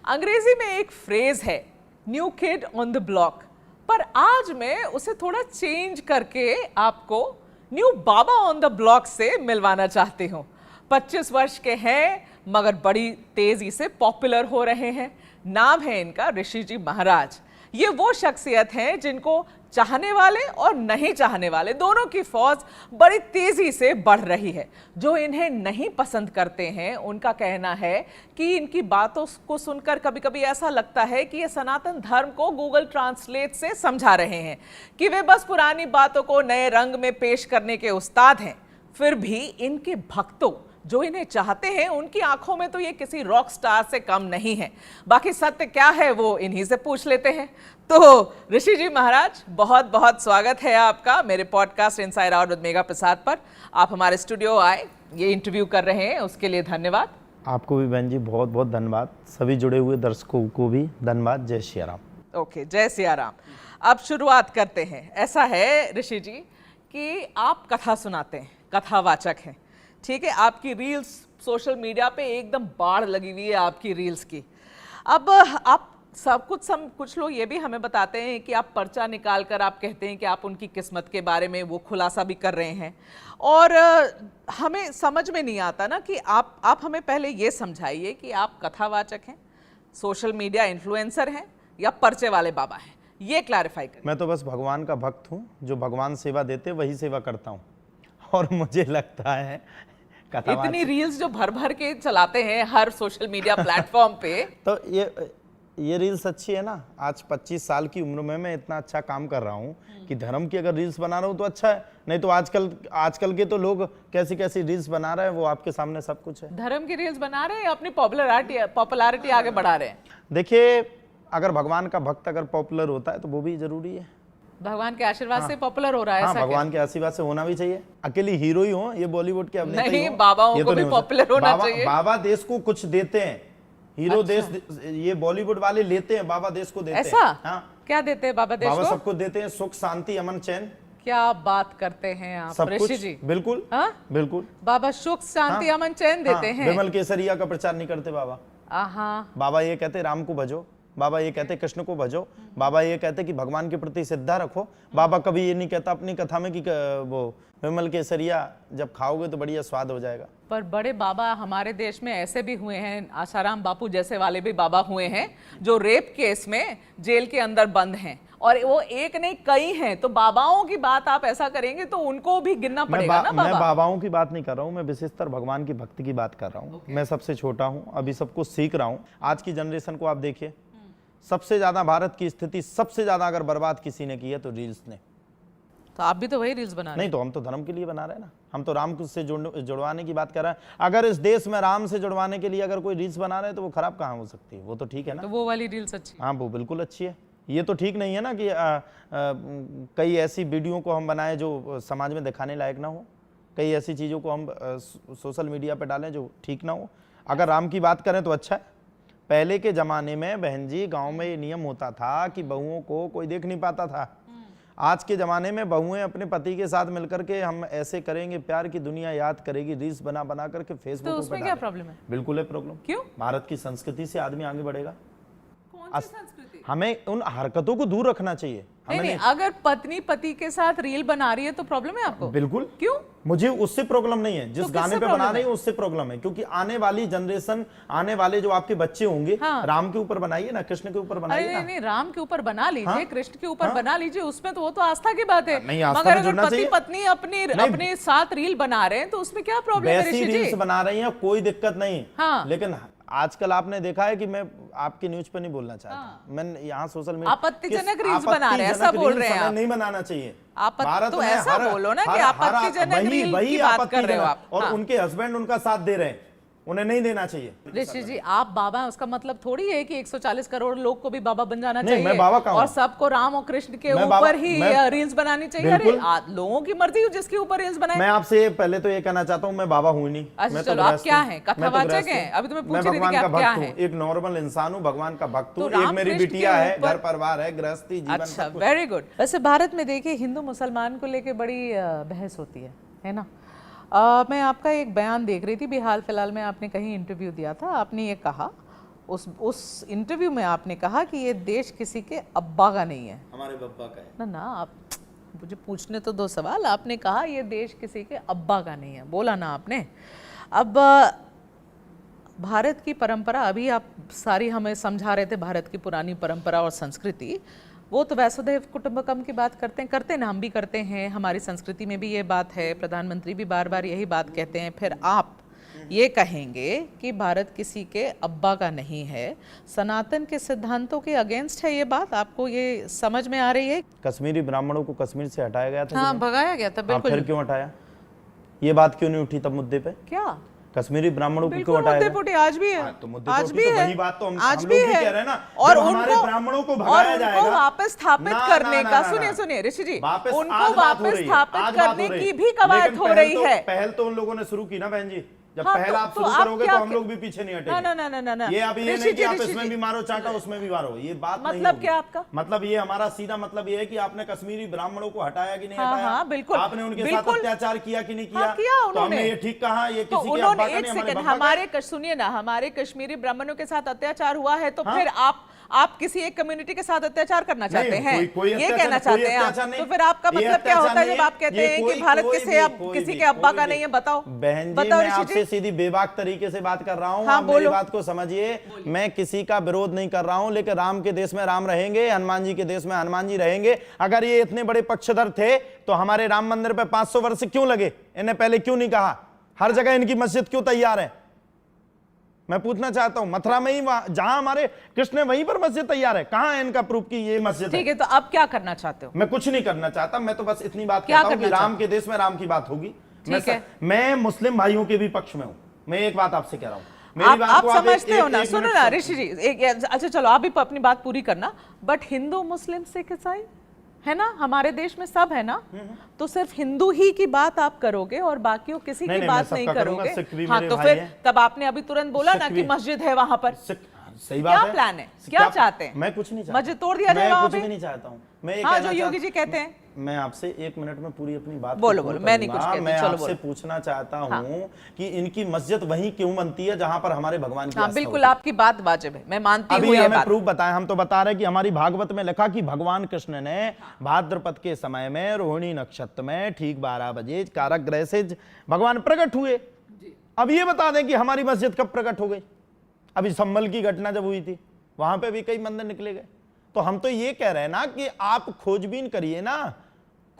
अंग्रेजी में एक फ्रेज है new kid on the block, पर आज मैं उसे थोड़ा चेंज करके आपको new Baba on the block से मिलवाना चाहती हूँ। 25 वर्ष के हैं मगर बड़ी तेजी से पॉपुलर हो रहे हैं। नाम है इनका ऋषि जी महाराज। ये वो शख्सियत हैं जिनको चाहने वाले और नहीं चाहने वाले दोनों की फौज बड़ी तेजी से बढ़ रही है। जो इन्हें नहीं पसंद करते हैं उनका कहना है कि इनकी बातों को सुनकर कभी कभी ऐसा लगता है कि ये सनातन धर्म को गूगल ट्रांसलेट से समझा रहे हैं, कि वे बस पुरानी बातों को नए रंग में पेश करने के उस्ताद हैं। फिर भी इनके भक्तों जो इन्हें चाहते हैं उनकी आंखों में तो ये किसी रॉक स्टार से कम नहीं है। बाकी सत्य क्या है वो इन्हीं से पूछ लेते हैं। तो ऋषि जी महाराज, बहुत बहुत स्वागत है आपका मेरे podcast inside out with Megha Prasad पर। आप हमारे स्टूडियो आए, ये इंटरव्यू कर रहे हैं, उसके लिए धन्यवाद। आपको भी बहन जी बहुत बहुत धन्यवाद। सभी जुड़े हुए दर्शकों को भी धन्यवाद। जय सिया राम। ओके, जय सिया राम। अब शुरुआत करते हैं। ऐसा है ऋषि जी कि आप कथा सुनाते हैं, कथावाचक हैं, ठीक है। आपकी रील्स सोशल मीडिया पे एकदम बाढ़ लगी हुई है आपकी रील्स की। अब आप सब कुछ लोग ये भी हमें बताते हैं कि आप पर्चा निकाल कर आप कहते हैं कि आप उनकी किस्मत के बारे में वो खुलासा भी कर रहे हैं, और हमें समझ में नहीं आता ना कि आप हमें पहले ये समझाइए कि आप कथावाचक हैं, सोशल मीडिया इन्फ्लुएंसर हैं या पर्चे वाले बाबा हैं, ये क्लैरिफाई करें। मैं तो बस भगवान का भक्त हूँ, जो भगवान सेवा देते वही सेवा करता हूँ। और मुझे लगता है इतनी रील्स जो भर भर के चलाते हैं हर सोशल मीडिया प्लेटफॉर्म पे, तो ये रील्स अच्छी है ना। आज 25 साल की उम्र में मैं इतना अच्छा काम कर रहा हूँ कि धर्म की अगर रील्स बना रहा हूँ तो अच्छा है। नहीं तो आजकल के तो लोग कैसी कैसी रील्स बना रहे हैं, वो आपके सामने सब कुछ है। धर्म की रील्स बना रहे हैं या अपनी पॉपुलैरिटी आगे बढ़ा रहे हैं? देखिए, अगर भगवान का भक्त अगर पॉपुलर होता है तो वो भी जरूरी है। भगवान के आशीर्वाद से पॉपुलर हो रहा है। हाँ, भगवान के आशीर्वाद से होना भी चाहिए। अकेली हीरो ही हो, ये बॉलीवुड के अभिनेता नहीं, बाबाओं को भी पॉपुलर होना चाहिए। बाबा देश को कुछ देते हैं, हीरो देश ये बॉलीवुड वाले लेते हैं, बाबा देश को देते हैं। ऐसा? हाँ। क्या देते हैं बाबा देश को? बाबा सबको देते हैं, सुख शांति अमन चैन। क्या बात करते हैं आप ऋषि जी। बिल्कुल। हाँ? बिल्कुल। बाबा सुख शांति अमन चैन देते हैं। विमल केसरिया का प्रचार नहीं करते बाबा। बाबा ये कहते राम को भजो, बाबा ये कहते कृष्ण को भजो, बाबा ये कहते कि भगवान के प्रति श्रद्धा रखो। बाबा कभी ये नहीं कहता अपनी कथा में कि वो विमल केसरिया जब खाओगे तो बढ़िया स्वाद हो जाएगा। पर बड़े बाबा हमारे देश में ऐसे भी हुए हैं, आसाराम बापू जैसे वाले भी बाबा हुए हैं जो रेप केस में जेल के अंदर बंद हैं, और वो एक नहीं कई हैं। तो बाबाओं की बात आप ऐसा करेंगे तो उनको भी गिनना पड़ेगा ना। मैं बाबाओं की बात नहीं कर रहा हूँ, मैं विशेषतर भगवान की भक्ति की बात कर रहा हूँ। मैं सबसे छोटा हूँ, अभी सब कुछ सीख रहा हूँ। आज की जनरेशन को आप देखिए, सबसे ज्यादा भारत की स्थिति सबसे ज्यादा अगर बर्बाद किसी ने की है तो रील्स ने। तो आप भी तो वही रील्स बना रहे हैं। नहीं तो हम तो धर्म के लिए बना रहे हैं ना। हम तो राम से जुड़वाने की बात कर रहे हैं। अगर इस देश में राम से जुड़वाने के लिए अगर कोई रील्स बना रहे हैं तो वो खराब कहाँ हो सकती है? वो तो ठीक है ना। तो वो वाली रील्स अच्छी? हाँ, वो बिल्कुल अच्छी है। ये तो ठीक नहीं है ना कि कई ऐसी वीडियो को हम बनाए जो समाज में दिखाने लायक ना हो, कई ऐसी चीजों को हम सोशल मीडिया पर डालें जो ठीक ना हो। अगर राम की बात करें तो अच्छा है। पहले के जमाने में बहन जी गांव में ये नियम होता था कि बहुओं को कोई देख नहीं पाता था। आज के जमाने में बहुएं अपने पति के साथ मिलकर के हम ऐसे करेंगे, प्यार की दुनिया याद करेगी, रील्स बना करके फेसबुक पे उसमें क्या प्रॉब्लम है? बिल्कुल है प्रॉब्लम। क्यों? भारत की संस्कृति से आदमी आगे बढ़ेगा। कौन सी संस्कृति? हमें उन हरकतों को दूर रखना चाहिए। नहीं, अगर पत्नी पति के साथ रील बना रही है तो प्रॉब्लम है आपको? बिल्कुल। क्यों? मुझे उससे प्रॉब्लम नहीं है, जिस तो गाने पे बना रही है उससे प्रॉब्लम है। क्योंकि आने वाली जनरेशन, आने वाले जो आपके बच्चे होंगे, राम के ऊपर बनाइए ना, कृष्ण के ऊपर बनाइए ना। नहीं, राम के ऊपर बना लीजिए, कृष्ण के ऊपर बना लीजिए, उसमें तो वो तो आस्था की बात है। मगर अगर पति पत्नी अपने साथ रील बना रहे हैं तो उसमें क्या प्रॉब्लम है? वैसी रील्स बना रही है, कोई दिक्कत नहीं। लेकिन आजकल आपने देखा है कि मैं आपकी न्यूज पे नहीं बोलना चाहता, मैं यहाँ सोशल मीडिया आपत्तिजनक रील्स बना रहे हैं, ऐसा बोल रहे हैं आप? नहीं बनाना चाहिए। भारत तो ऐसा बोलो ना कि आपत्तिजनक रील की बात कर रहे हो आप, और उनके हस्बैंड उनका साथ दे रहे हैं, उन्हें नहीं देना चाहिए। ऋषि जी, आप बाबा हैं उसका मतलब थोड़ी है कि 140 करोड़ लोग को भी बाबा बन जाना नहीं, चाहिए मैं बाबा का हूं। और सबको राम और कृष्ण के ऊपर ही रील्स बनानी चाहिए। अरे लोगों की मर्जी हो जिसके ऊपर रील्स बनाए। मैं आपसे पहले तो ये कहना चाहता हूँ, मैं बाबा हूँ नहीं। अच्छा चलो, आप क्या हैं? कथावाचक हैं? अभी तो मैं पूछ रही थी कि आप क्या हैं? एक नॉर्मल इंसान हूँ, भगवान का भक्त हूँ, एक मेरी बिटिया है, घर परिवार है, गृहस्थी जीवन। अच्छा, वेरी गुड। वैसे भारत में देखिए हिंदू मुसलमान को लेके बड़ी बहस होती है ना। मैं आपका एक बयान देख रही थी भी हाल फिलहाल में, आपने कहीं इंटरव्यू दिया था, आपने ये कहा उस इंटरव्यू में आपने कहा कि ये देश किसी के अब्बा का नहीं है, हमारे बब्बा का है। ना ना, आप मुझे पूछने तो दो सवाल। आपने कहा ये देश किसी के अब्बा का नहीं है, बोला ना आपने। अब भारत की परंपरा, अभी आप सारी हमें समझा रहे थे भारत की पुरानी परंपरा और संस्कृति, वो तो वसुधैव कुटुंबकम की बात करते हैं ना, हम भी करते हैं, हमारी संस्कृति में भी ये बात है, प्रधानमंत्री भी बार बार यही बात कहते हैं। फिर आप ये कहेंगे कि भारत किसी के अब्बा का नहीं है, सनातन के सिद्धांतों के अगेंस्ट है ये बात, आपको ये समझ में आ रही है? कश्मीरी ब्राह्मणों को कश्मीर से हटाया गया था। हाँ, भगाया गया था, बिल्कुल। फिर क्यों हटाया? ये बात क्यों नहीं उठी तब मुद्दे पे? क्या कश्मीरी ब्राह्मणों को क्यों बिल्कुल हटाया? मुद्दे पुटे आज भी है, तो मुद्दे आज तो भी है, वही बात तो हम आज लोग भी भी है। कह रहे हैं ना। और जब हमारे उनको ब्राह्मणों को भगाया जाएगा, वापस स्थापित ना, करने ना, का, ना, सुनिए ना, सुनिए ऋषि जी, वापस उनको आज बात हो वापस रही है, स्थापित आज बात करने हो रही की है। भी कवायद लेकिन हो पहल रही तो- है। पहल तो उन लोगों ने शुरू की ना बहन जी। जब हाँ, पहल आप तो शुरू आप करोगे क्या तो हम लोग भी पीछे नहीं हटेंगे। ना, ये अभी ये ऋषि नहीं कि जी, आप ऋषि इसमें जी। भी मारो चाटा उसमें भी मारो, ये बात नहीं मतलब होगी। क्या आपका? मतलब ये हमारा सीधा मतलब ये है कि आपने कश्मीरी ब्राह्मणों को हटाया कि नहीं हाँ, हटाया? हाँ, बिल्कुल, आपने उनके साथ बिल्कुल। अत्याचार किया कि नहीं किया? हाँ, किया तो हमने उन्होंने। ये ठीक कहा, ये तो किसी के उन्होंने, अब्बा का एक नहीं, हमारे सेकंड, बब्बा का है। हमारे सुनिए ना, हमारे कश्मीरी ब्राह्मणों के साथ अत्याचार हुआ है तो हाँ? फिर आप किसी एक कम्युनिटी के साथ अत्याचार करना चाहते नहीं, हैं, कोई ये अत्याचार- कहना कोई चाहते हैं आप? अत्याचार नहीं। तो फिर आपका ये मतलब क्या होता है अत्याचार जब आप कहते नहीं हैं है, कि भारत कोई किसी भी- के अब्बा का भी। नहीं है? बताओ बहन जी, बताओ मैं ऋषि आपसे जी। सीधी बेबाक तरीके से बात कर रहा हूँ, हाँ, आप मेरी बोलो। बात को समझिए। मैं किसी का विरोध नहीं कर रहा हूँ, लेकिन राम के देश में राम रहेंगे, हनुमान जी के देश में हनुमान जी रहेंगे। अगर ये इतने बड़े पक्षधर थे तो हमारे राम मंदिर पे 500 वर्ष क्यों लगे? इन्हें पहले क्यों नहीं कहा? हर जगह इनकी मस्जिद क्यों तैयार है? मैं पूछना चाहता हूं, मथुरा में ही जहां हमारे कृष्ण है वहीं पर मस्जिद तैयार है। कहां है इनका प्रूफ कि ये मस्जिद है? ठीक है, तो अब क्या करना चाहते हो? मैं कुछ नहीं करना चाहता, मैं तो बस इतनी बात क्या कहता हूं कि करना राम के देश में राम की बात होगी। ठीक है। मैं मुस्लिम भाइयों के भी पक्ष में हूं। मैं एक बात आपसे कह रहा हूं, मेरी बात आप को समझते हो ना? एक सुनो मिनट ना सुनो। ऋषि जी, अच्छा चलो आप भी अपनी बात पूरी करना। बट हिंदू, मुस्लिम, सिख, ईसाई है ना, हमारे देश में सब है ना, तो सिर्फ हिंदू ही की बात आप करोगे और बाकियों किसी की नहीं, मैं बात नहीं सबका करूंगा, करोगे? सिख भी हाँ, मेरे तो भाई फिर हैं। तब आपने अभी तुरंत बोला ना सिख कि भी- मस्जिद है वहां पर। सही बात क्या है। प्लान है? क्या चाहते हैं? मैं कुछ नहीं चाहता। मस्जिद तोड़ दिया जाए मैं वहां कुछ पे? भी नहीं चाहता हूं। मैं ये हाँ, कहना जो योगी चाहता- जी कहते हैं। मैं आपसे 1 मिनट में पूरी अपनी बात बोलो, को बोलो, पूर्ण मैं नहीं कुछ करूंगा। कहती, मैं चलो आपसे बोलो। पूछना चाहता हूं कि इनकी मस्जिद वहीं क्यों बनती है जहां पर हमारे भगवान की हाँ, आस्था बिल्कुल होती है? आपकी बात वाजिब है, मैं मानती अभी हूँ ये हमें बात। प्रूफ बताएं। हम तो बता रहे कि हमारी भागवत में लिखा कि भगवान कृष्ण ने भाद्रपद के समय में रोहिणी नक्षत्र में ठीक 12 बजे कारक ग्रह से भगवान प्रकट हुए। अब ये बता दें कि हमारी मस्जिद कब प्रकट हो गई? अभी संभल की घटना जब हुई थी वहां पे भी कई मंदिर निकले गए। तो हम तो ये कह रहे हैं ना कि आप खोजबीन करिए ना,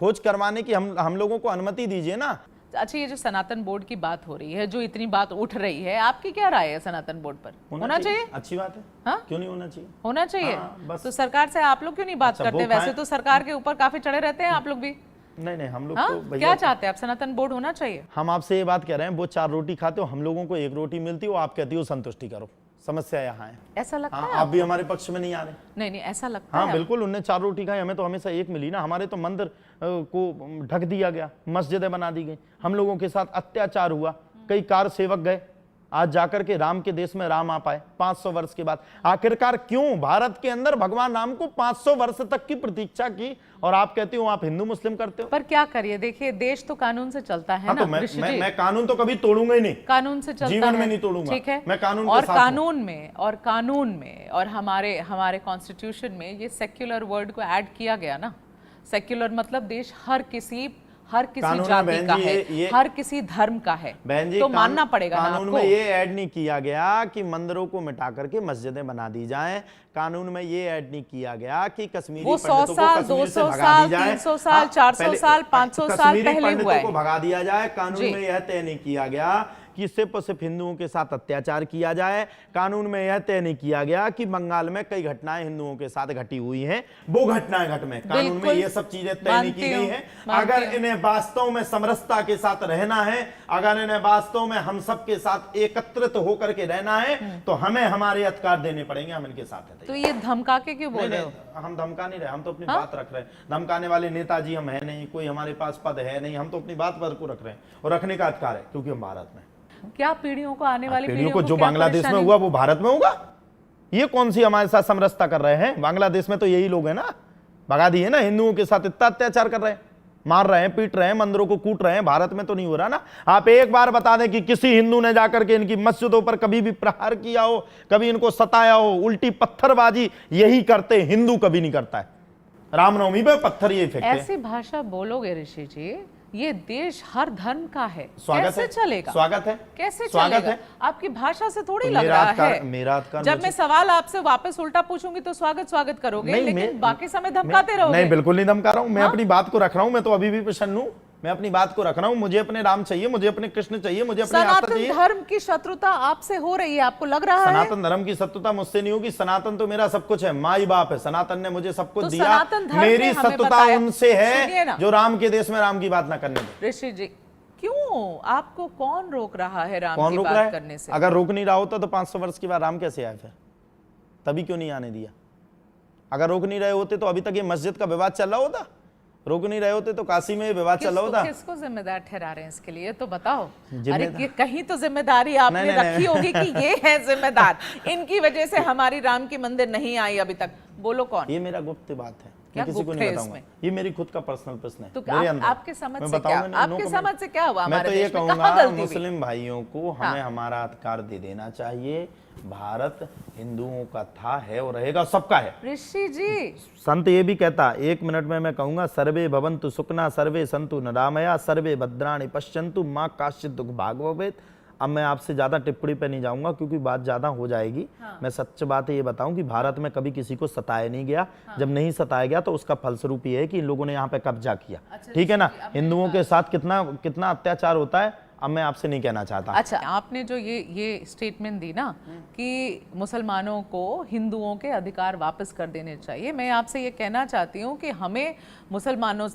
खोज करवाने की हम लोगों को अनुमति दीजिए ना। अच्छा, ये जो सनातन बोर्ड की बात हो रही है, जो इतनी बात उठ रही है, आपकी क्या राय है सनातन बोर्ड पर? होना चाहिए? अच्छी बात है। हाँ? क्यों नहीं होना चाहिए? होना चाहिए। हाँ, बस। तो सरकार से आप लोग क्यों नहीं बात अच्छा, करते? वो वैसे खाएं। तो सरकार के ऊपर काफी चढ़े रहते हैं आप लोग भी। नहीं, हम लोग हाँ? तो भैया क्या चाहते हैं आप? सनातन बोर्ड होना चाहिए? हम आपसे ये बात कह रहे हैं, वो 4 रोटी खाते हो, हम लोगों को 1 रोटी मिलती हो, आप कहती हो संतुष्टि करो। समस्या यहाँ है। ऐसा लगता हाँ, है आप भी हमारे पक्ष में नहीं आ रहे। नहीं, ऐसा लगता हाँ है बिल्कुल, उनने 4 रोटी खाई, हमें तो हमेशा 1 मिली ना। हमारे तो मंदिर को ढक दिया गया, मस्जिदें बना दी गई, हम लोगों के साथ अत्याचार हुआ, कई कार सेवक गए, आज जाकर के राम के देश में राम आ पाए 500 वर्ष के बाद। आखिरकार क्यों भारत के अंदर भगवान राम को 500 वर्ष तक की प्रतीक्षा की, और आप कहते हो आप हिंदू मुस्लिम करते हो? पर क्या करिए, देखिए देश तो कानून से चलता है हाँ, ना तो मैं, ऋषि मैं, जी। मैं कानून तो कभी तोड़ूंगा ही नहीं, कानून से चलता जीवन है, में नहीं तोड़ूंगा। ठीक है। मैं कानून के और साथ हूं। कानून में और हमारे कॉन्स्टिट्यूशन में ये सेक्युलर वर्ड को ऐड किया गया ना। सेक्युलर मतलब देश हर किसी कानून में जाति बहन का जी, है, ये हर किसी धर्म का है, बहन जी, तो मानना पड़ेगा ना कानून आपको। में ये ऐड नहीं किया गया कि मंदिरों को मिटा करके मस्जिदें बना दी जाएं। कानून में ये ऐड नहीं किया गया कि कश्मीरी वो 100 पंडितों को साल, कश्मीर से 200 भगा साल, दी जाए। 300 साल, 400 साल, 500 साल कश्मीरी पहले हुआ पंडितों है। को भगा दिया जाए। कानून जी। में यह तय नहीं किया गया कि सिर्फ और सिर्फ हिंदुओं के साथ अत्याचार किया जाए। कानून में यह तय नहीं किया गया कि बंगाल में कई घटनाएं हिंदुओं के साथ घटी हुई हैं, वो घटनाएं घट में कानून में ये सब चीजें तय नहीं की गई हैं। अगर इन्हें वास्तव में समरसता के साथ रहना है, अगर इन्हें वास्तव में हम सब के साथ एकत्रित होकर के रहना है, तो हमें हमारे अधिकार देने पड़ेंगे। हम इनके साथ हैं। तो ये धमका के क्यों बोल नहीं, रहे हो? नहीं, हम धमका नहीं रहे, हम तो अपनी बात रख रहे हैं। धमकाने वाले नेताजी हम है नहीं, कोई हमारे पास पद है नहीं, हम तो अपनी बात पर को रख रहे हैं, और रखने का अधिकार है, क्योंकि हम भारत में। क्या पीढ़ियों को, आने वाली पीढ़ियों को जो क्या बांग्लादेश में परेशानी? हुआ वो भारत में होगा? ये कौन सी हमारे साथ समरसता कर रहे हैं? बांग्लादेश में तो यही लोग हैं ना, भगा दिए ना, हिंदुओं के साथ इतना अत्याचार कर रहे हैं। मार रहे हैं, पीट रहे हैं, मंदिरों को कूट रहे हैं। भारत में तो नहीं हो रहा ना। आप एक बार बता दें कि किसी हिंदू ने जाकर के इनकी मस्जिदों पर कभी भी प्रहार किया हो, कभी इनको सताया हो, उल्टी पत्थरबाजी यही करते, हिंदू कभी नहीं करता है। रामनवमी पे पत्थर ये फेंकते हैं। ऐसी भाषा बोलोगे ऋषि जी, ये देश हर धर्म का है, स्वागत कैसे है, चलेगा? स्वागत है, कैसे स्वागत चलेगा? है। आपकी भाषा से थोड़ी तो लग मेरा रहा अधिकार- है। मेरा अधिकार जब मुझे- मैं सवाल आपसे वापस उल्टा पूछूंगी तो स्वागत स्वागत करोगे, नहीं, लेकिन बाकी समय धमकाते रहोगे। नहीं, बिल्कुल नहीं धमका रहा हूं, मैं अपनी बात को रख रहा हूं। मैं तो अभी भी प्रसन्न हूं, मैं अपनी बात को रख रहा हूं। मुझे अपने राम चाहिए, मुझे अपने कृष्ण चाहिए, मुझे अपने आस्था सनातन चाहिए। धर्म की शत्रुता आपसे हो रही है, आपको लग रहा है? सनातन धर्म की शत्रुता मुझसे नहीं होगी। सनातन तो मेरा सब कुछ है, माई बाप है। सनातन ने मुझे सब कुछ तो दिया। सनातन धर्म मेरी ने हमें शत्रुता बताया। उनसे सुनिए है ना। जो राम के देश में राम की बात ना करने दे। ऋषि जी, क्यों आपको कौन रोक रहा है राम कौन की रोक बात रहा है? करने से? अगर रोक नहीं रहा होता तो 500 वर्ष के बाद राम कैसे आए फिर? तभी क्यों नहीं आने दिया? अगर रोक नहीं रहे होते तो अभी तक ये मस्जिद का विवाद चल रहा होता। रोक नहीं रहे होते तो काशी में विवाद चल रहा होता। किसको जिम्मेदार ठहरा रहे हैं इसके लिए, तो बताओ। अरे जिम्मेदार- कहीं तो जिम्मेदारी आपने नहीं, नहीं, रखी होगी कि ये है जिम्मेदार, इनकी वजह से हमारी राम की मंदिर नहीं आई अभी तक। बोलो कौन? ये मेरा गुप्त बात है, क्या मैं किसी को गुप्त नहीं है बताऊंगा। इसमें? ये मेरी खुद का पर्सनल प्रश्न है, तो मेरे अंदर। आपके समझ मैं से क्या, बताऊंगा नहीं, आपके नो समझ कमेंट। से क्या हुआ? मैं हमारे तो ये देश में कहूंगा कहाँ गलती हुई? मुस्लिम भाइयों को हमें हाँ। हमारा अधिकार दे देना चाहिए। भारत हिंदुओं का था, है और रहेगा, सबका है। ऋषि जी, संत ये भी कहता, 1 मिनट में मैं कहूंगा, सर्वे भवन्तु सुखना सर्वे सन्तु निरामया सर्वे भद्राणि पश्यन्तु मां काश्चित् दुख भाग भवेत्। अब मैं आपसे ज्यादा टिप्पणी पे नहीं जाऊंगा क्योंकि बात ज्यादा हो जाएगी। हाँ। मैं सच्च बात ये बताऊं कि भारत में कभी किसी को सताया नहीं गया। जब नहीं सताया गया तो उसका फलस्वरूप ये है कि इन लोगों ने यहाँ पे कब्जा किया। अच्छा, ठीक है ना। हिंदुओं के साथ कितना कितना अत्याचार होता है, अब मैं आपसे नहीं कहना चाहता। अच्छा, आपने जो ये स्टेटमेंट दी ना कि मुसलमानों को हिंदुओं के अधिकार वापस कर देने चाहिए, मैं आपसे ये कहना चाहती हूँ कि हमें मुसलमानों,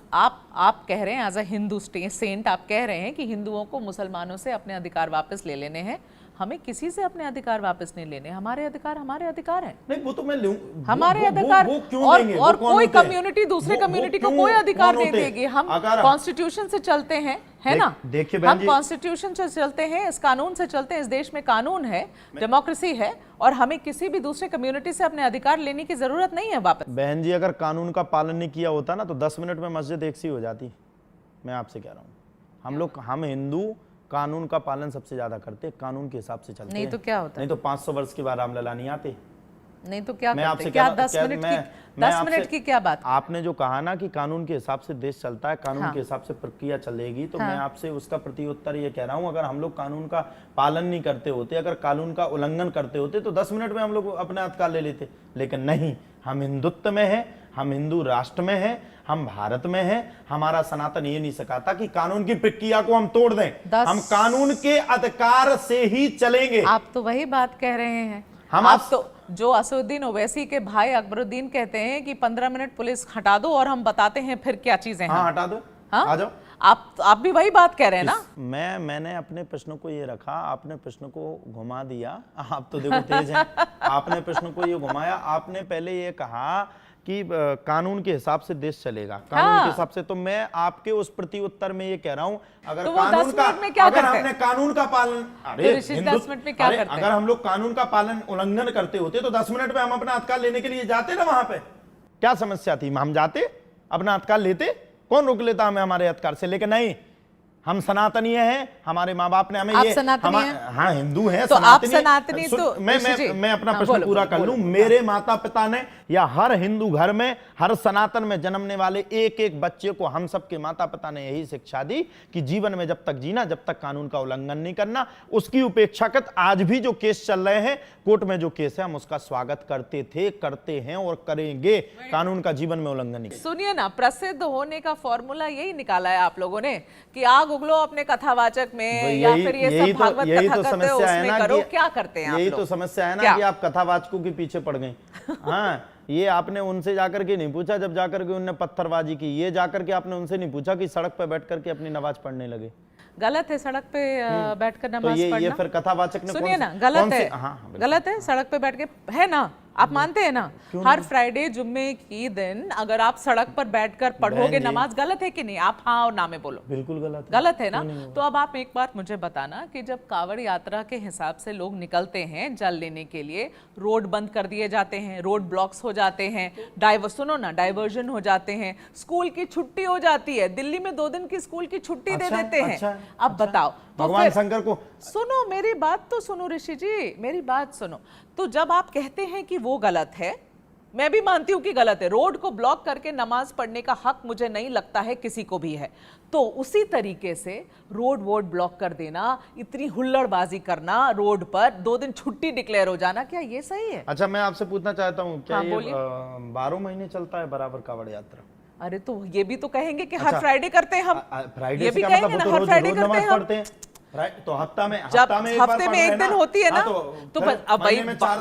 आप कह रहे हैं एज अ हिंदू सेंट, आप कह रहे हैं कि हिंदुओं को मुसलमानों से अपने अधिकार वापस ले लेने हैं। हमें किसी से अपने अधिकार वापस नहीं लेने, हमारे अधिकार हैं। नहीं, वो तो मैं लूं। हमारे अधिकार, वो क्यों और देंगे? और वो कौन कोई होते हैं? कम्युनिटी दूसरे वो कम्युनिटी को क्यों- कोई अधिकार कौन नहीं होते हैं? देगी। हम अगर- कॉन्स्टिट्यूशन से चलते हैं, है ना? देखिए बहन हम जी- कॉन्स्टिट्यूशन से चलते हैं, इस कानून से चलते हैं, इस देश में कानून है, डेमोक्रेसी है, और हमें किसी भी दूसरे कम्युनिटी से अपने अधिकार लेने की जरूरत नहीं है वापस। बहन जी, अगर कानून का पालन नहीं किया होता ना तो 10 मिनट में मस्जिद एक सी हो जाती। मैं आपसे कह रहा हूँ, हम हिंदू कानून का पालन सबसे ज्यादा करते, कानून के हिसाब से चलते नहीं हैं। तो क्या होता है? नहीं तो 500 वर्ष के बाद रामलला नहीं आते। नहीं तो क्या मैं करते? आपसे क्या कह रहा- 10 क्या- मिनट मैं- की मैं 10 आपसे- मिनट की क्या बात? आपने जो कहा ना कि कानून के हिसाब से देश चलता है, कानून हाँ। के हिसाब से प्रक्रिया चलेगी, तो हाँ। मैं आपसे उसका प्रत्युत्तर ये कह रहा हूँ, अगर हम लोग कानून का पालन नहीं करते होते, अगर कानून का उल्लंघन करते होते तो 10 मिनट में हम लोग अपने अधिकार ले लेते। लेकिन नहीं, हम हिंदुत्व में है, हम हिंदू राष्ट्र में है, हम भारत में है। हमारा सनातन ये नहीं सिखाता कि कानून की प्रक्रिया को हम तोड़ दें। हम कानून के अधिकार से ही चलेंगे। आप तो वही बात कह रहे हैं। हम आप तो जो असदुद्दीन ओवैसी के भाई अकबरुद्दीन कहते हैं कि 15 मिनट पुलिस हटा दो और हम बताते हैं फिर क्या चीजें हैं। हाँ, हटा दो। हाँ? आ जाओ। आप भी वही बात कह रहे हैं ना? मैंने अपने प्रश्न को ये रखा, आपने प्रश्न को घुमा दिया। आप तो देखो तेज हैं। आपने प्रश्न को ये घुमाया। आपने पहले ये कहा कि कानून के हिसाब से देश चलेगा, कानून के हिसाब से। तो मैं आपके उस प्रति उत्तर में ये कह रहा हूं, अगर तो वो कानून 10 का, मिनट में क्या अगर करते? हमने कानून का पालन, तो ऋषि 10 मिनट में क्या करते? अगर हम लोग कानून का पालन उल्लंघन करते होते तो 10 मिनट में हम अपना अधिकार लेने के लिए जाते ना वहां पे। क्या समस्या थी? हम जाते, अपना अधिकार लेते, कौन रोक लेता हमें हमारे अधिकार से? लेकिन नहीं, हम सनातनीय हैं, हमारे माँ बाप ने हमें आप ये सनातनी हैं? हाँ, हिंदू हैं, तो आप सनातनी सुन, तो मैं अपना हाँ, प्रश्न बोलो, पूरा बोलो, कर लूं। बोलो। मेरे माता पिता ने या हर हिंदू घर में, हर सनातन में जन्मने वाले एक एक बच्चे को हम सबके माता पिता ने यही शिक्षा दी कि जीवन में जब तक जीना, जब तक कानून का उल्लंघन नहीं करना। उसकी उपेक्षा कर आज भी जो केस चल रहे हैं कोर्ट में, जो केस है, हम उसका स्वागत करते थे, करते हैं और करेंगे। कानून का जीवन में उल्लंघन नहीं। सुनिए ना, प्रसिद्ध होने का फॉर्मूला यही निकाला है आप लोगों ने कि आग उगलो अपने कथावाचक में, या फिर ये सब भागवत कथा करते हो उसमें करो। क्या करते हैं आप यही लोग? तो समस्या है ना क्या? कि आप कथावाचकों के पीछे पड़ गए। हाँ, ये आपने उनसे जाकर के नहीं पूछा जब जाकर के उनने पत्थरबाजी की। ये जाकर के आपने उनसे नहीं पूछा कि सड़क पर बैठ करके अपनी नमाज पढ़ने लगे। गलत है सड़क पे बैठकर तो नमाज ये पढ़ना। फिर कथावाचक ने सुनिए ना, गलत है, हाँ, गलत है सड़क पे बैठ के, है ना? आप मानते हैं ना? हर फ्राइडे जुम्मे की दिन अगर आप सड़क पर बैठकर पढ़ोगे नमाज, गलत है कि नहीं? आप हाँ और ना में बोलो। बिल्कुल गलत है। गलत है ना? तो अब आप एक बात मुझे बताना कि जब कांवड़ यात्रा के हिसाब से लोग निकलते हैं जल लेने के लिए, रोड बंद कर दिए जाते हैं, रोड ब्लॉक्स हो जाते हैं, डाइवर्जन हो जाते हैं, स्कूल की छुट्टी हो जाती है, दिल्ली में 2 दिन की स्कूल की छुट्टी दे देते हैं। अब बताओ, तो भगवान शंकर को सुनो, मेरी बात तो सुनो ऋषि जी, मेरी बात सुनो। तो जब आप कहते हैं कि वो गलत है, मैं भी मानती हूं कि गलत है, रोड को ब्लॉक करके नमाज पढ़ने का हक मुझे नहीं लगता है किसी को भी है, तो उसी तरीके से रोड वोड ब्लॉक कर देना, इतनी हुल्लड़बाजी करना, रोड पर 2 दिन छुट्टी डिक्लेयर हो जाना, क्या ये सही है? अच्छा, मैं आपसे पूछना चाहता हूँ, क्या हाँ, ये 12 महीने चलता है बराबर कांवड़ यात्रा? अरे तो ये भी तो कहेंगे कि हर फ्राइडे करते हैं हम, फ्राइडे ये भी कहेंगे ना हर फ्राइडे करते हैं हम। तो हफ्ता में जब हफ्ते में एक दिन होती है ना, तो अब भाई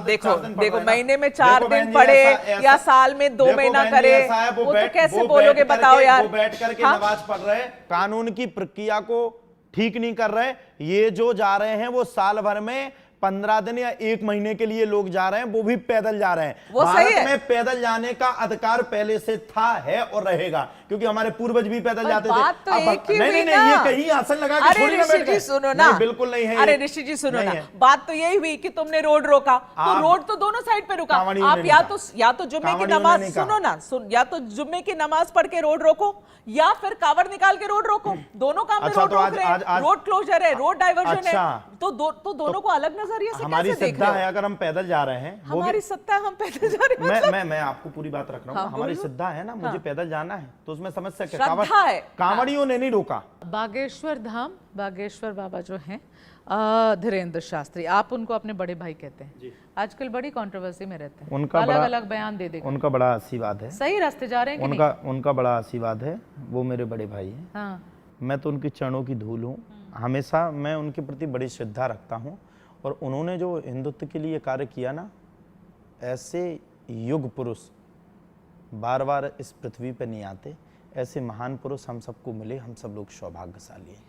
देखो महीने में 4 दिन पढ़े या साल में 2 महीना करे, वो तो कैसे बोलोगे बताओ यार? वो बैठ करके नमाज पढ़ रहे, कानून की प्रक्रिया को ठीक नहीं कर रहे। ये जो जा रहे हैं वो साल भर में 15 दिन या 1 महीने के लिए लोग जा रहे हैं, वो भी पैदल जा रहे हैं। वो सही है। भारत में पैदल जाने का अधिकार पहले से था, है और रहेगा, क्योंकि हमारे पूर्वज भी पैदल जाते थे। बात तो एक ही हुई ना। ये कहीं आसन लगा के थोड़ी ना बैठ गए। सुनो ना, बिल्कुल नहीं है। अरे ऋषि जी सुनो ना, बात तो यही हुई कि तुमने रोड रोका, तो रोड तो दोनों साइड पे रुका। आप या तो जुम्मे की नमाज, सुनो ना, या तो जुम्मे की नमाज पढ़ के रोड रोको, या फिर कावड़ निकाल के रोड रोको। दोनों काम में रोड रोक रहे हैं, रोड क्लोजर है, रोड डाइवर्जन है, तो दोनों को अलग नजरिए से कैसे देख रहे हो? है अगर हम पैदल जा रहे हैं, हमारी सत्ता है, हम पैदल जा रहे हैं। मैं आपको पूरी बात रख रहा हूँ। हमारी श्रद्धा है ना, मुझे पैदल जाना है, तो उसमें समस्या क्या? श्रद्धा है, कांवड़ियों ने नहीं रोका। बागेश्वर धाम, बागेश्वर बाबा जो हैं धीरेन्द्र शास्त्री, आप उनको अपने बड़े भाई कहते हैं, आजकल बड़ी कंट्रोवर्सी में रहते हैं, अलग अलग बयान दे देंगे। उनका बड़ा आशीर्वाद है, सही रास्ते जा रहे हैं कि नहीं? उनका बड़ा आशीर्वाद है, वो मेरे बड़े भाई हैं। हाँ। मैं तो उनके चरणों की धूल हूँ, हमेशा मैं उनके प्रति बड़ी श्रद्धा रखता हूँ। और उन्होंने जो हिंदुत्व के लिए कार्य किया ना, ऐसे युग पुरुष बार बार इस पृथ्वी पर नहीं आते। ऐसे महान पुरुष हम सबको मिले, हम सब लोग सौभाग्यशाली हैं।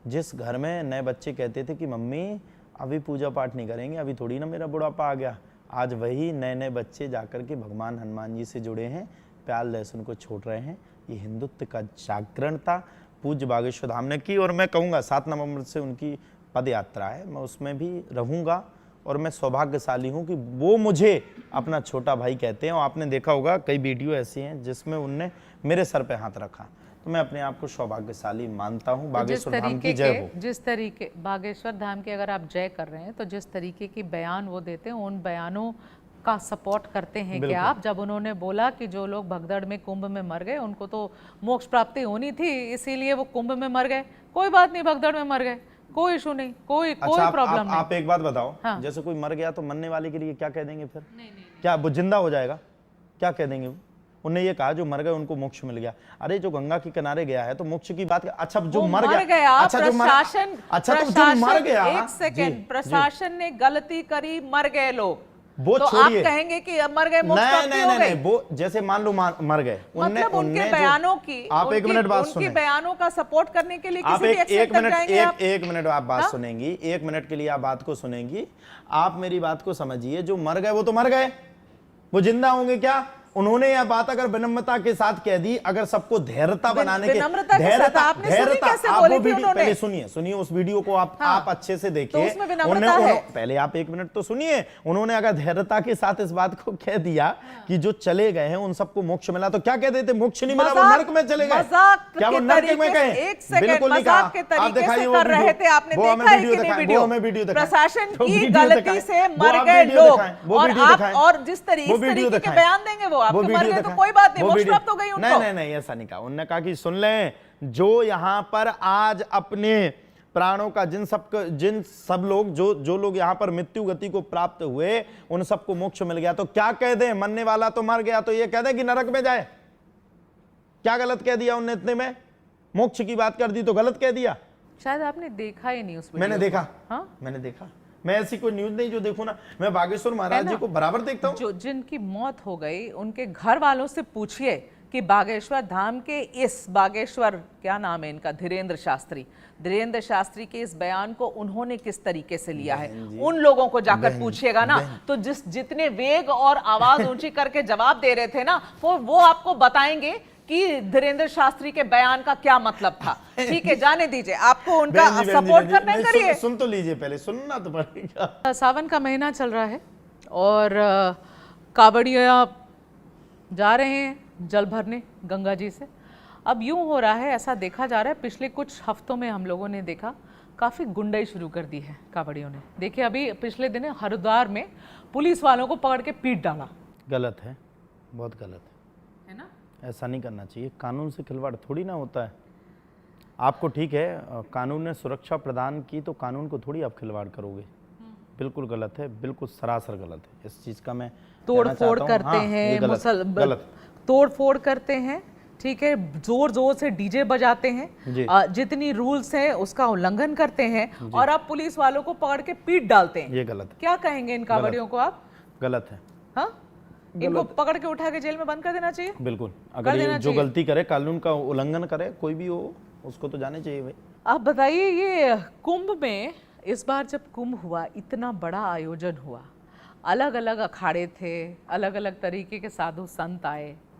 जिस घर में नए बच्चे कहते थे कि मम्मी अभी पूजा पाठ नहीं करेंगे, अभी थोड़ी ना मेरा बुढ़ापा आ गया, आज वही नए नए बच्चे जाकर के भगवान हनुमान जी से जुड़े हैं, प्याज लहसुन को छोड़ रहे हैं। ये हिंदुत्व का जागरण था, पूज्य बागेश्वर धाम ने की। और मैं कहूँगा 7 नवंबर से उनकी पद यात्रा है, मैं उसमें भी रहूँगा। और मैं सौभाग्यशाली हूँ कि वो मुझे अपना छोटा भाई कहते हैं। और आपने देखा होगा कई वीडियो ऐसी हैं जिसमें उनने मेरे सर पे हाथ रखा, तो मैं अपने आप को सौभाग्यशाली मानता हूँ। बागेश्वर धाम की जय हो। जिस तरीके बागेश्वर धाम की अगर आप जय कर रहे हैं, तो जिस तरीके की बयान वो देते हैं, उन बयानों का सपोर्ट करते हैं क्या आप? जब उन्होंने बोला कि जो लोग भगदड़ में कुंभ में मर गए, उनको तो मोक्ष प्राप्ति होनी थी, इसीलिए वो कुंभ में मर गए। कोई बात नहीं, भगदड़ में मर गए, कोई इशू नहीं, कोई प्रॉब्लम नहीं। आप एक बात बताओ, हाँ। जैसे कोई मर गया तो मरने वाले के लिए क्या कह देंगे फिर? नहीं। क्या वो जिंदा हो जाएगा? क्या कह देंगे वो? उन्हें ये कहा जो मर गए उनको मोक्ष मिल गया। अरे जो गंगा के किनारे गया है तो मोक्ष की बात। अच्छा जो मर गया, अच्छा जो मर गया, एक सेकंड, प्रशासन ने गलती करी, मर गए लोग, वो तो आप कहेंगे कि अब मर गए, मोक्ष प्राप्ति हो गई? नहीं, वो जैसे मान लो मर गए, मतलब उनके बयानों की, आप एक मिनट बात सुने, उनके बयानों का सपोर्ट करने के लिए आप एक मिनट आप बात सुनेंगी, 1 मिनट के लिए आप बात को सुनेंगी। आप मेरी बात को समझिए, जो मर गए वो तो मर गए, वो जिंदा होंगे क्या? उन्होंने यह बात अगर विनम्रता के साथ कह दी, अगर सबको धैर्यता बनाने के धैर्यता आप वो वीडियो पहले सुनिए उस वीडियो को आप अच्छे से देखिए। पहले आप 1 मिनट तो सुनिए। उन्होंने अगर धैर्यता के साथ इस बात को कह दिया कि जो चले गए हैं उन सबको मोक्ष मिला, तो क्या कह देते? मोक्ष नहीं मिला, वो नरक में चले गए। क्या वो नरक में गए? बिल्कुल नहीं कहा। आप दिखाइए वो वीडियो, प्रशासन की गलती से मर गए लोग, और जिस तरीके के बयान देंगे वो आपके मर गए तो कोई बात नहीं, मोक्ष प्राप्त हो गई उनको। नहीं ऐसा नहीं कहा। उन्होंने कहा कि सुन लें, जो यहाँ पर आज अपने प्राणों का जिन सब लोग जो लोग यहाँ पर मृत्यु गति को प्राप्त हुए, उन सबको मोक्ष मिल गया, तो क्या कह दें? मरने वाला तो मर गया, तो ये कह दें कि नरक में जाए? क्या गलत कह दिया उनने? इतने में मोक्ष की बात कर दी तो गलत कह दिया। शायद आपने देखा ही नहीं उस वीडियो। मैंने देखा। हाँ? मैंने देखा। मैं ऐसी कोई न्यूज नहीं जो देखूं ना, मैं बागेश्वर महाराज जी को बराबर देखता हूं। जो जिनकी मौत हो गई, उनके घर वालों से पूछिए कि बागेश्वर धाम के इस बागेश्वर, क्या नाम है इनका, धीरेन्द्र शास्त्री के इस बयान को उन्होंने किस तरीके से लिया है, उन लोगों को जाकर पूछिएगा ना, तो जितने वेग और आवाज ऊंची करके जवाब दे रहे थे ना, वो आपको बताएंगे कि धीरेन्द्र शास्त्री के बयान का क्या मतलब था। ठीक है, जाने दीजिए, आपको उनका सपोर्ट करना है, करिए। सुन तो लीजिए, पहले सुनना तो पड़ेगा। सावन का महीना चल रहा है और कांवड़िया जा रहे हैं जल भरने गंगा जी से। अब यूं हो रहा है, ऐसा देखा जा रहा है, पिछले कुछ हफ्तों में हम लोगों ने देखा काफ़ी गुंडाई शुरू कर दी है कांवड़ियों ने। देखिए, अभी पिछले दिन हरिद्वार में पुलिस वालों को पकड़ के पीट डाला। गलत है, बहुत गलत है ना, ऐसा नहीं करना चाहिए। कानून से खिलवाड़ थोड़ी ना होता है। आपको ठीक है, कानून ने सुरक्षा प्रदान की तो कानून को थोड़ी आप खिलवाड़ करोगे। बिल्कुल गलत है, बिल्कुल सरासर गलत है। इस चीज़ का मैं तोड़ फोड़ करते हैं, गलत तोड़ फोड़ करते हैं, ठीक है, जोर जोर से डीजे बजाते हैं, जितनी रूल्स हैं उसका उल्लंघन करते हैं, और आप पुलिस वालों को पकड़ के पीट डालते हैं। ये गलत है। क्या कहेंगे इन कांवड़ियों को आप? गलत है। हाँ, इनको पकड़ के उठा के जेल में बंद कर देना चाहिए। बिल्कुल, अगर ये जो गलती करे, कानून का उल्लंघन करे, कोई भी हो, उसको तो जाने चाहिए भाई। आप बताइए, ये कुंभ में इस बार जब कुंभ हुआ, इतना बड़ा आयोजन हुआ, अलग अलग अखाड़े थे, अलग अलग तरीके के साधु संत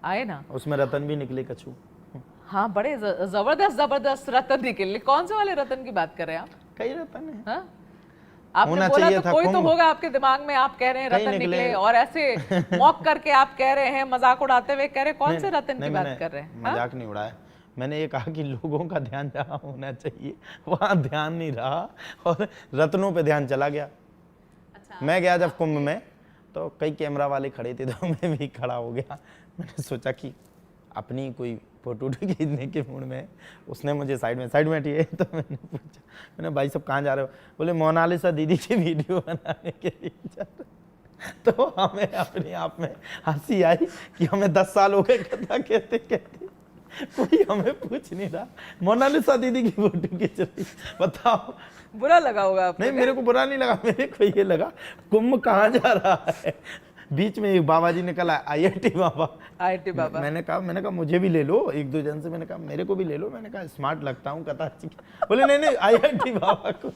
आए ना, उसमें रतन भी निकले कछु। हाँ, बड़े जबरदस्त रतन निकले। कौन से वाले रतन की बात कर रहे हैं आप? कई रतन है। हाँ? आपने बोला तो कोई तो होगा आपके दिमाग में, आप कह रहे हैं रतन निकले, और ऐसे मॉक करके आप कह रहे हैं, मजाक उड़ाते हुए कह रहे हैं, कौन से रतन की बात कर रहे हैं? मजाक नहीं उड़ाया, मैंने ये कहा कि लोगों का ध्यान जहाँ होना चाहिए वहाँ ध्यान नहीं रहा और रत्नों पे ध्यान चला गया। अच्छा, मैं गया जब कुंभ में तो कई कैमरा वाले खड़े थे, तो मैं भी खड़ा हो गया। मैंने सोचा कि अपनी कोई फोटो खींचने के मूड में, उसने मुझे साइड में हटिए, तो मैंने पूछा, मैंने भाई सब कहाँ जा रहे हो? बोले मोनालिसा दीदी की वीडियो बनाने के लिए जा रहे। तो हमें अपने आप में हंसी आई कि हमें 10 साल हो गए कथा कहते कहते, कोई हमें पूछ नहीं रहा, मोनालिसा दीदी की फोटो खींच रही। बताओ, बुरा लगा होगा आपको? नहीं, मेरे को बुरा नहीं लगा, मेरे को ये लगा कुंभ कहाँ जा रहा है। बीच में एक बाबा जी निकला, IIT बाबा। मैंने कहा मुझे भी ले लो, 1-2 जन से मैंने कहा मेरे को भी ले लो। मैंने कहा स्मार्ट लगता हूँ कथा अच्छी। बोले नहीं IIT बाबा को।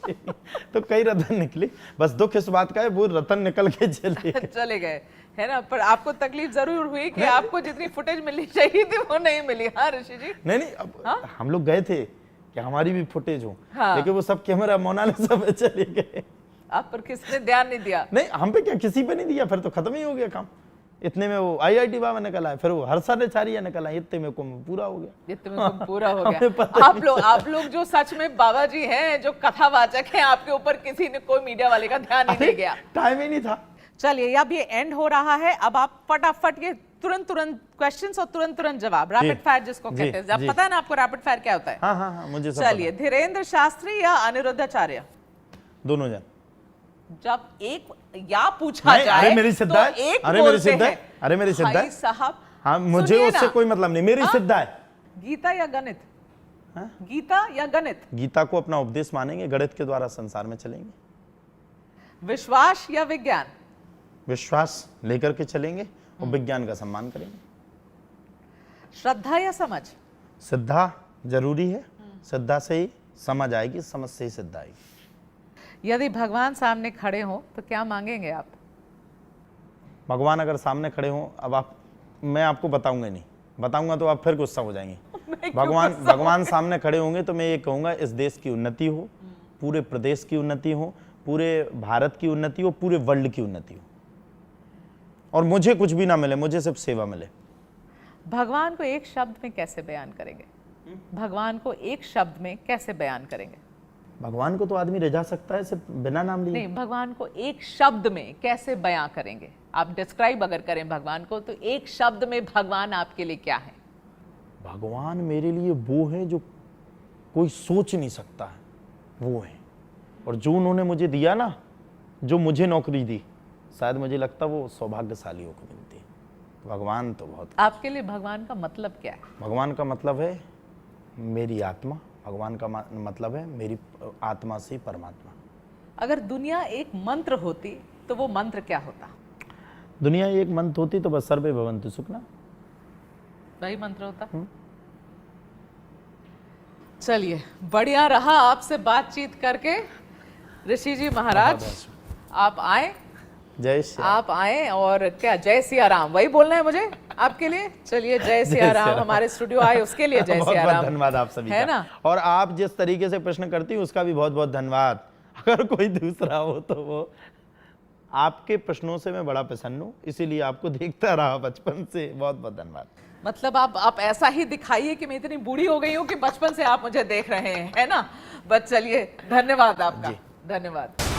तो कई रतन निकली, बस दुख इस बात का है वो रतन निकल के चले गए, है ना। पर आपको तकलीफ जरूर हुई कि आपको जितनी फुटेज मिलनी चाहिए थी वो नहीं मिली। हाँ ऋषि जी? नहीं, अब हम लोग गए थे कि हमारी भी फुटेज हो, लेकिन वो सब कैमरा मोनालिसा पे चले गए। आप पर किसने ध्यान नहीं दिया? नहीं, हम पे क्या, किसी पे नहीं दिया, फिर तो खत्म ही हो गया काम। इतने में वो IIT बाबा निकला है, फिर वो हर्षाचार्य निकला है, इतने में कुंभ पूरा हो गया। इतने में कुंभ पूरा हो गया। आप लोग जो सच में बाबा जी हैं, जो कथावाचक हैं, आपके ऊपर किसी ने, कोई मीडिया वाले का ध्यान ही नहीं गया, टाइम ही नहीं था। चलिए, अब ये एंड हो रहा है, अब आप फटाफट ये तुरंत क्वेश्चंस और तुरंत जवाब, रैपिड फायर जिसको कहते हैं। अब पता है ना आपको रैपिड फायर क्या होता है? हाँ, मुझे सब चलिए, धीरेन्द्र शास्त्री या अनिरुद्धाचार्य? दोनों जन। जब एक या पूछा जाए, अरे मेरी सिद्धा है, अरे मेरी सिद्धा है, अरे मेरी सिद्धा है साहब। हाँ, मुझे उससे कोई मतलब नहीं, मेरी सिद्धा है। गीता या गणित? गीता या गणित? गीता को अपना उपदेश मानेंगे, गणित के द्वारा संसार में चलेंगे। विश्वास या विज्ञान? विश्वास लेकर के चलेंगे और विज्ञान का सम्मान करेंगे। श्रद्धा या समझ? श्रद्धा जरूरी है, श्रद्धा से ही समझ आएगी, समझ से ही श्रद्धा आएगी। यदि भगवान सामने खड़े हो तो क्या मांगेंगे आप? भगवान अगर सामने खड़े हो, अब मैं आपको बताऊंगा नहीं, बताऊंगा तो आप फिर गुस्सा हो जाएंगे। भगवान सामने खड़े होंगे तो मैं ये कहूंगा, इस देश की उन्नति हो, पूरे प्रदेश की उन्नति हो, पूरे भारत की उन्नति हो, पूरे वर्ल्ड की उन्नति हो, और मुझे कुछ भी ना मिले, मुझे सिर्फ सेवा मिले। भगवान को एक शब्द में कैसे बयान करेंगे? भगवान को एक शब्द में कैसे बयान करेंगे? भगवान को तो आदमी रिझा सकता है सिर्फ बिना नाम लिए। नहीं, भगवान को एक शब्द में कैसे बयां करेंगे? आप डिस्क्राइब अगर करें भगवान को, तो एक शब्द में भगवान आपके लिए क्या है? भगवान मेरे लिए वो है जो कोई सोच नहीं सकता है, वो है। और जो उन्होंने मुझे दिया ना, जो मुझे नौकरी दी, शायद मुझे लगता वो सौभाग्यशालियों को मिलती है। भगवान तो बहुत। आपके लिए भगवान का मतलब क्या है? भगवान का मतलब है मेरी आत्मा, भगवान का मतलब है मेरी आत्मा से परमात्मा। अगर दुनिया एक मंत्र होती तो वो मंत्र क्या होता? दुनिया एक मंत्र होती तो बस सर्वे भवन्तु सुखिनः। दूसरा ही मंत्र होता। चलिए, बढ़िया रहा आपसे बातचीत करके। ऋषि जी महाराज, आप आए, जय श्री आप आए और क्या जय सिया राम वही बोलना है मुझे आपके लिए। चलिए, जय सिया राम। हमारे स्टूडियो आए उसके लिए जय बहुत सिया बहुत राम। धन्यवाद आप सभी है का। ना? और आप जिस तरीके से प्रश्न करती हैं उसका भी बहुत बहुत धन्यवाद। अगर कोई दूसरा हो तो वो, आपके प्रश्नों से मैं बड़ा प्रसन्न हूँ, इसीलिए आपको देखता रहा बचपन से। बहुत बहुत धन्यवाद। मतलब आप ऐसा ही दिखाइए कि मैं इतनी बूढ़ी हो गई हूँ कि बचपन से आप मुझे देख रहे हैं, है ना? बस चलिए, धन्यवाद आपका, धन्यवाद।